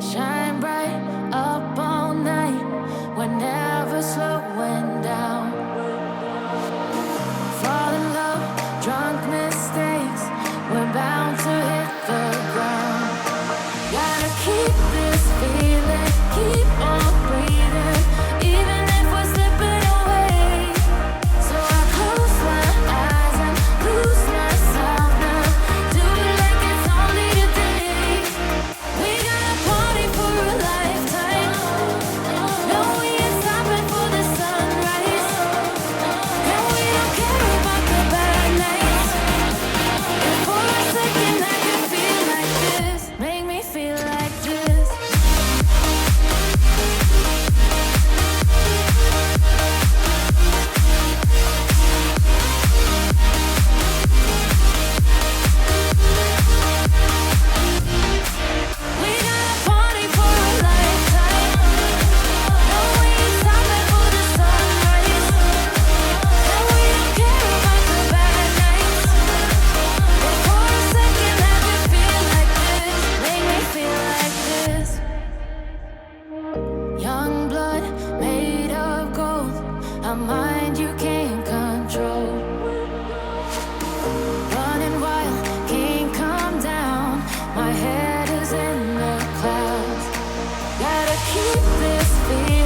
Shine bright up all night. We're never slowing down. Fall in love, drunk mistakes. We're bound to hit the ground. Gotta keep this feeling, keep on breathing, even if we're slipping away. So I close my eyes and lose myself now. Do it like it's only today. We got a party for a lifetime. No, we ain't stopping for the sunrise. And we don't care about the bad nights. And for a second I can feel like this. Make me feel like this. We got a party for a lifetime. No, we ain't stopping for the sunrise. And we don't care about the bad nights. And for a second I can feel like this. Make me feel like this. Young blood made of gold. A mind you can't control. Running wild, can't come down. My head is in the clouds. Gotta keep this feeling.